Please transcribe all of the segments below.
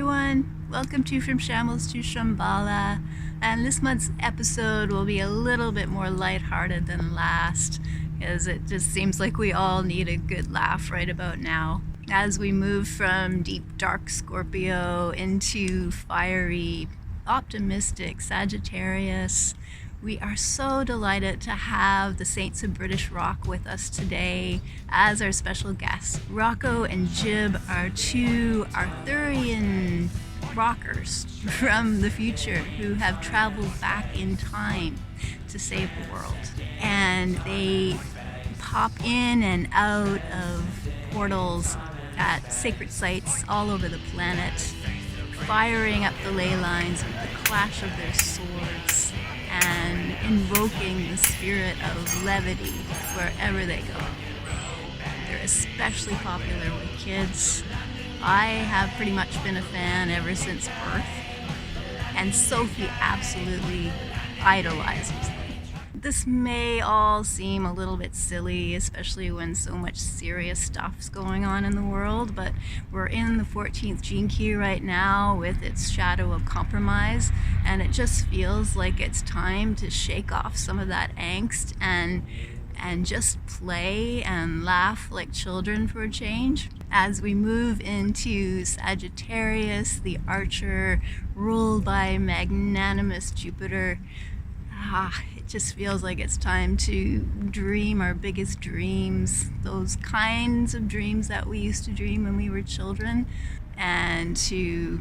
everyone, welcome to From Shambles to Shambhala, and this month's episode will be a little bit more lighthearted than last, because it just seems like we all need a good laugh right about now. As we move from deep dark Scorpio into fiery, optimistic Sagittarius, we are so delighted to have the Saints of British Rock with us today as our special guests. Rocco and Jib are two Arthurian rockers from the future who have traveled back in time to save the world. And they pop in and out of portals at sacred sites all over the planet, firing up the ley lines with the clash of their swords and invoking the spirit of levity wherever they go. They're especially popular with kids. I have pretty much been a fan ever since birth, and Sophie absolutely idolizes them. This may all seem a little bit silly, especially when so much serious stuff's going on in the world, but we're in the 14th gene key right now with its shadow of compromise, and it just feels like it's time to shake off some of that angst and just play and laugh like children for a change. As we move into Sagittarius, the archer ruled by magnanimous Jupiter, it just feels like it's time to dream our biggest dreams, those kinds of dreams that we used to dream when we were children, and to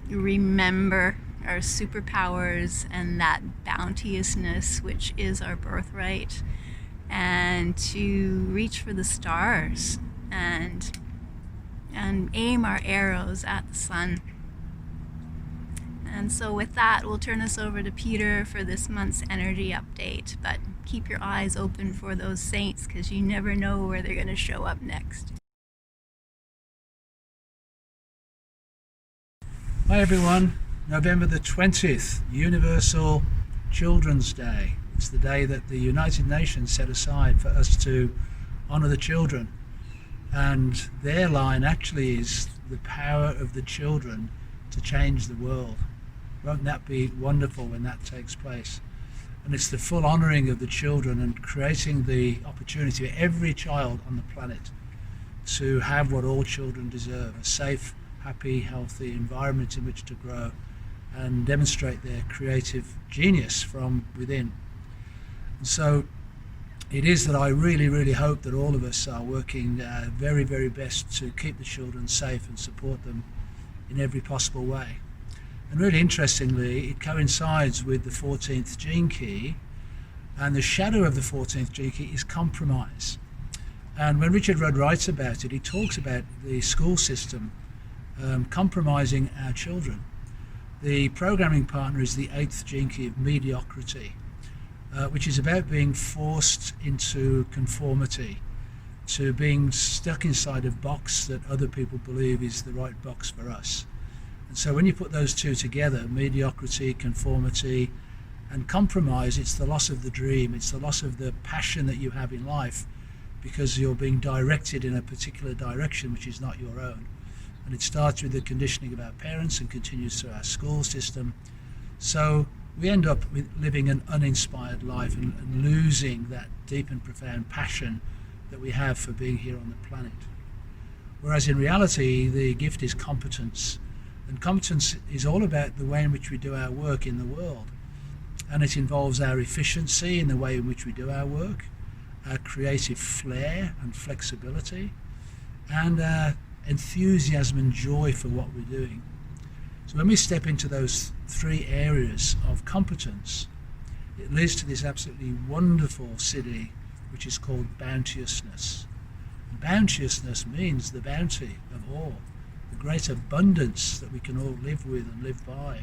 remember our superpowers and that bounteousness which is our birthright, and to reach for the stars and aim our arrows at the sun. And so with that, we'll turn this over to Peter for this month's energy update. But keep your eyes open for those saints, because you never know where they're going to show up next. Hi everyone, November the 20th, Universal Children's Day. It's the day that the United Nations set aside for us to honour the children. And their line actually is the power of the children to change the world. Won't that be wonderful when that takes place? And it's the full honouring of the children and creating the opportunity for every child on the planet to have what all children deserve, a safe, happy, healthy environment in which to grow and demonstrate their creative genius from within. And so it is that I really, really hope that all of us are working very, very best to keep the children safe and support them in every possible way. And really interestingly, it coincides with the 14th gene key, and the shadow of the 14th gene key is compromise. And when Richard Rudd writes about it, he talks about the school system compromising our children. The programming partner is the 8th gene key of mediocrity, which is about being forced into conformity, to being stuck inside a box that other people believe is the right box for us. And so when you put those two together, mediocrity, conformity, and compromise, it's the loss of the dream, it's the loss of the passion that you have in life, because you're being directed in a particular direction which is not your own. And it starts with the conditioning of our parents and continues through our school system. So we end up with living an uninspired life and losing that deep and profound passion that we have for being here on the planet. Whereas in reality, the gift is competence. And competence is all about the way in which we do our work in the world. And it involves our efficiency in the way in which we do our work, our creative flair and flexibility, and our enthusiasm and joy for what we're doing. So when we step into those three areas of competence, it leads to this absolutely wonderful city which is called Bounteousness. And bounteousness means the bounty of all, the great abundance that we can all live with and live by.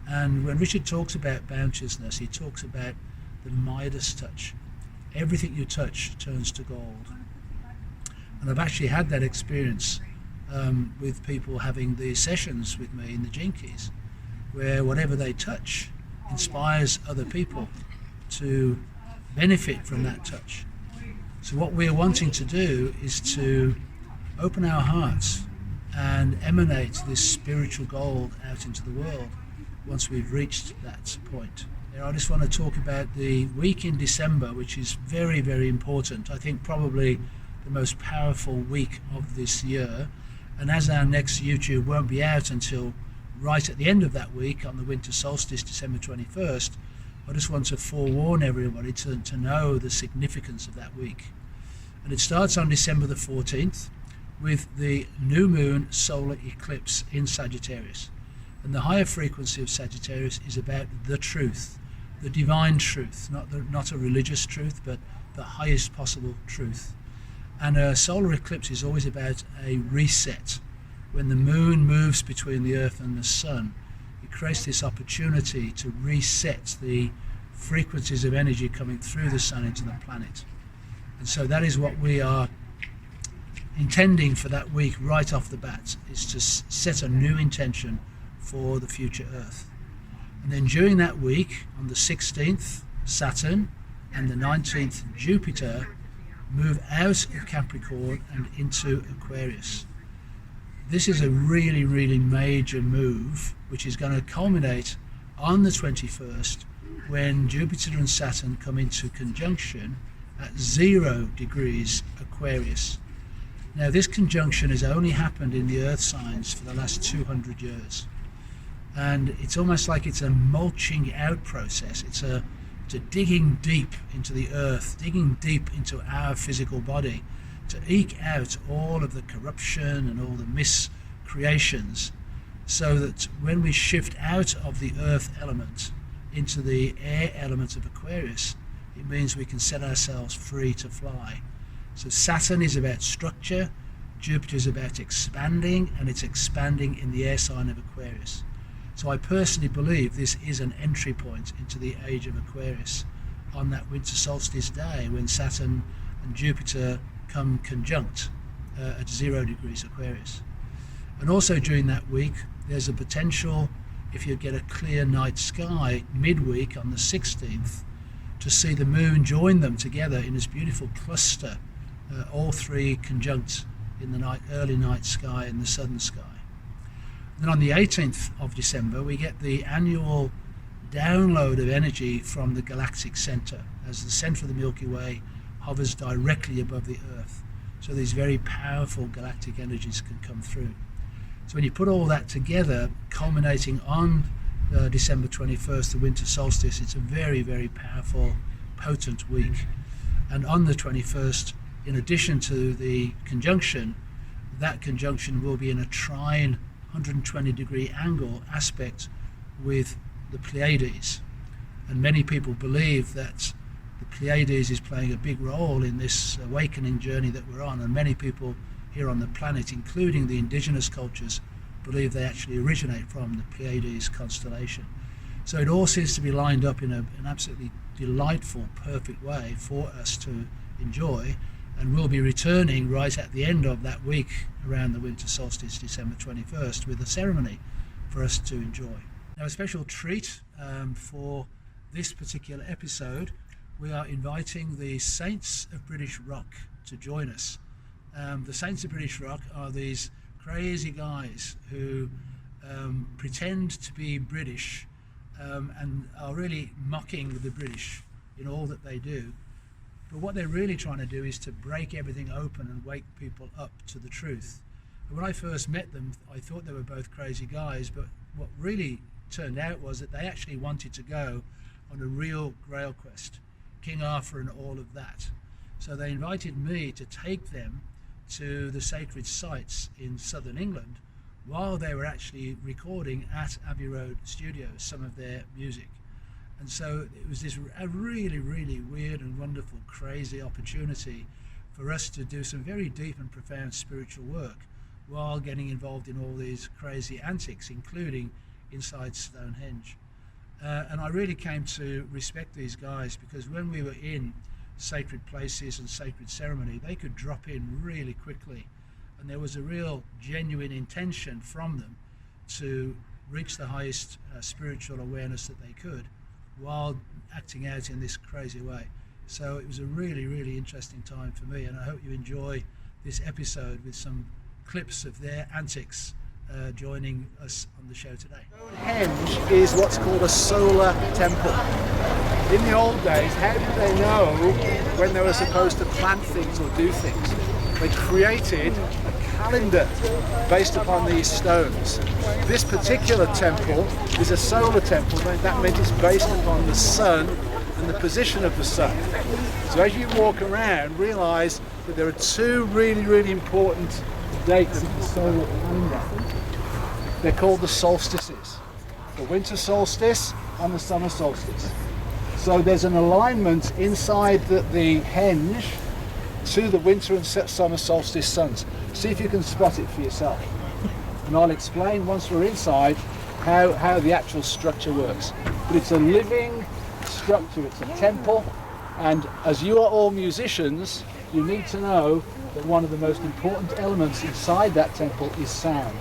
And when Richard talks about bounteousness, he talks about the Midas touch. Everything you touch turns to gold. And I've actually had that experience with people having these sessions with me in the Gene Keys, where whatever they touch inspires other people to benefit from that touch. So what we're wanting to do is to open our hearts and emanate this spiritual gold out into the world once we've reached that point. Now, I just want to talk about the week in December, which is very, very important. I think probably the most powerful week of this year. And as our next YouTube won't be out until right at the end of that week on the winter solstice, December 21st, I just want to forewarn everybody to know the significance of that week. And it starts on December the 14th with the new moon solar eclipse in Sagittarius. And the higher frequency of Sagittarius is about the truth, the divine truth, not a religious truth, but the highest possible truth. And a solar eclipse is always about a reset. When the moon moves between the earth and the sun, it creates this opportunity to reset the frequencies of energy coming through the sun into the planet. And so that is what we are intending for that week right off the bat, is to set a new intention for the future Earth. And then during that week, on the 16th, Saturn, and the 19th, Jupiter, move out of Capricorn and into Aquarius. This is a really, really major move, which is going to culminate on the 21st, when Jupiter and Saturn come into conjunction at 0 degrees Aquarius. Now, this conjunction has only happened in the Earth signs for the last 200 years. And it's almost like it's a mulching out process. It's a digging deep into the earth, digging deep into our physical body, to eke out all of the corruption and all the miscreations, so that when we shift out of the earth element into the air element of Aquarius, it means we can set ourselves free to fly. So Saturn is about structure, Jupiter is about expanding, and it's expanding in the air sign of Aquarius. So I personally believe this is an entry point into the age of Aquarius on that winter solstice day, when Saturn and Jupiter come conjunct at 0 degrees Aquarius. And also during that week, there's a potential, if you get a clear night sky midweek on the 16th, to see the moon join them together in this beautiful cluster, all three conjunct in the early night sky and the southern sky. Then on the 18th of December, we get the annual download of energy from the galactic center, as the center of the Milky Way hovers directly above the Earth. So these very powerful galactic energies can come through. So when you put all that together, culminating on December 21st, the winter solstice, it's a very, very powerful, potent week. And on the 21st, in addition to the conjunction, that conjunction will be in a trine 120-degree angle aspect with the Pleiades. And many people believe that the Pleiades is playing a big role in this awakening journey that we're on, and many people here on the planet, including the indigenous cultures, believe they actually originate from the Pleiades constellation. So it all seems to be lined up in an absolutely delightful, perfect way for us to enjoy, and we'll be returning right at the end of that week around the winter solstice, December 21st, with a ceremony for us to enjoy. Now, a special treat for this particular episode, we are inviting the Saints of British Rock to join us. The Saints of British Rock are these crazy guys who pretend to be British and are really mocking the British in all that they do. But what they're really trying to do is to break everything open and wake people up to the truth. And when I first met them, I thought they were both crazy guys, but what really turned out was that they actually wanted to go on a real Grail quest, King Arthur and all of that. So they invited me to take them to the sacred sites in southern England while they were actually recording at Abbey Road Studios some of their music. And so it was a really, really weird and wonderful, crazy opportunity for us to do some very deep and profound spiritual work while getting involved in all these crazy antics, including inside Stonehenge. And I really came to respect these guys, because when we were in sacred places and sacred ceremony, they could drop in really quickly. And there was a real genuine intention from them to reach the highest spiritual awareness that they could while acting out in this crazy way. So it was a really, really interesting time for me, and I hope you enjoy this episode with some clips of their antics joining us on the show today. Stonehenge is what's called a solar temple. In the old days, how did they know when they were supposed to plant things or do things? They created a calendar based upon these stones. This particular temple is a solar temple, that means it's based upon the sun and the position of the sun. So as you walk around, realise that there are two really important dates in the solar calendar. They're called the solstices, the winter solstice and the summer solstice. So there's an alignment inside the henge to the winter and summer solstice suns. See if you can spot it for yourself. And I'll explain once we're inside how the actual structure works. But it's a living structure, it's a temple, and as you are all musicians, you need to know that one of the most important elements inside that temple is sound.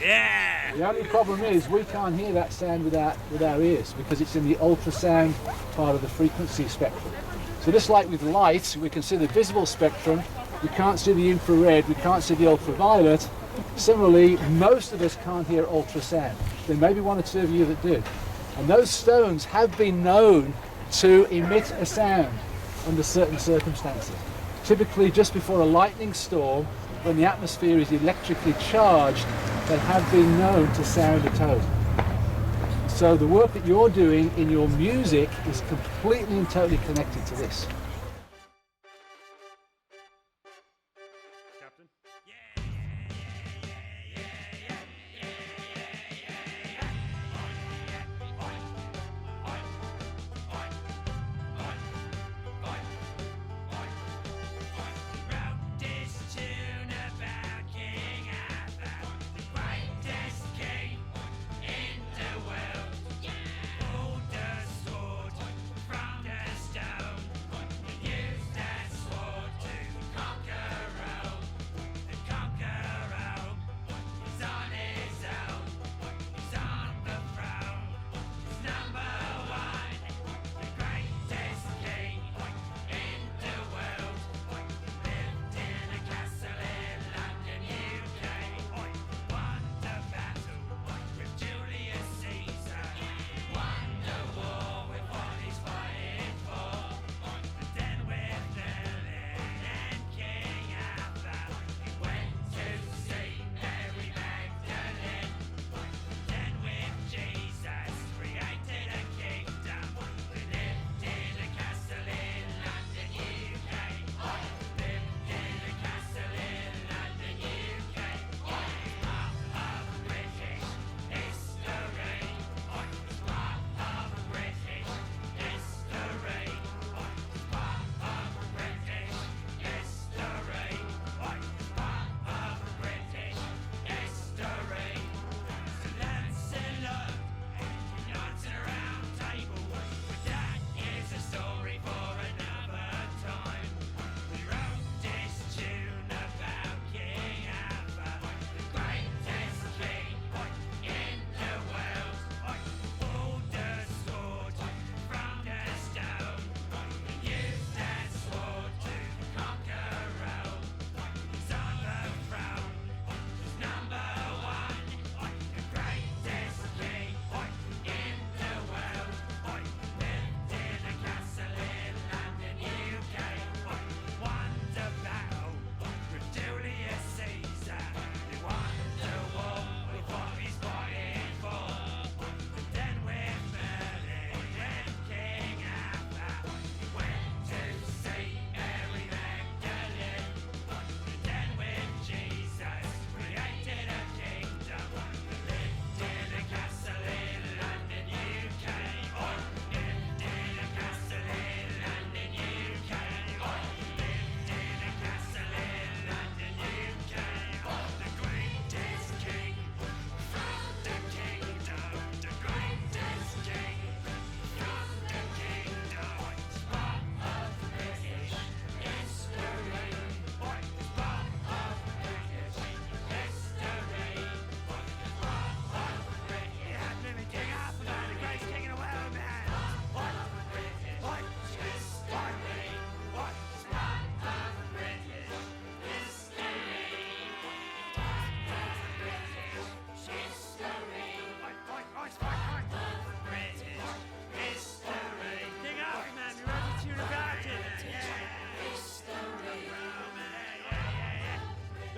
Yeah! The only problem is we can't hear that sound with our ears because it's in the ultrasound part of the frequency spectrum. So just like with light, we can see the visible spectrum, we can't see the infrared, we can't see the ultraviolet. Similarly, most of us can't hear ultrasound. There may be one or two of you that do. And those stones have been known to emit a sound under certain circumstances. Typically just before a lightning storm, when the atmosphere is electrically charged, they have been known to sound a tone. So the work that you're doing in your music is completely and totally connected to this. Captain?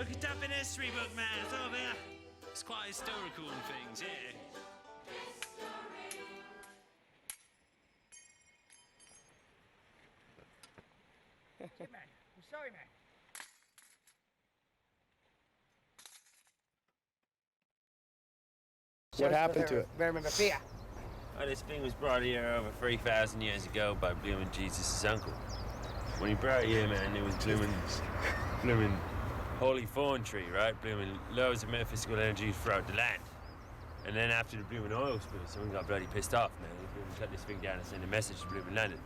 Look it up in history book, man. It's over here. It's quite historical and things, yeah. Shit, man. I'm sorry, man. What happened to it? Remember beer. Oh, this thing was brought here over 3,000 years ago by blooming Jesus' uncle. When he brought it here, man, it was blooming holy thorn tree, right? Blooming loads of metaphysical energy throughout the land. And then after the blooming oil spill, someone got bloody pissed off, man. They blooming cut this thing down and sent a message to blooming London.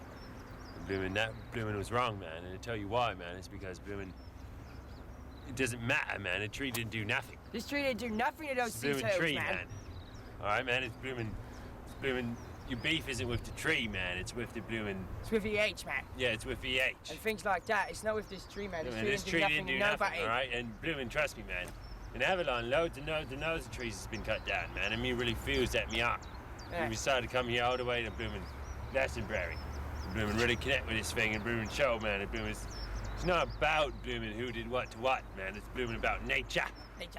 And blooming was wrong, man. And I tell you why, man. It's because blooming, it doesn't matter, man. The tree didn't do nothing. This tree didn't do nothing to those It's sea blooming turtles, tree, man. All right, man. It's blooming. Your beef isn't with the tree, man. It's with the blooming. It's with EH, man. Yeah, it's with VH. And things like that. It's not with this tree, man. This Man, tree this didn't tree do didn't nothing do to nothing, nobody. all right? And blooming, trust me, man. In Avalon, loads and loads of trees has been cut down, man. And me really feels that me up. Yeah. We decided to come here all the way to blooming Glastonbury. And blooming really connect with this thing and blooming show, man. And blooming, it's not about blooming who did what to what, man. It's blooming about nature. Nature.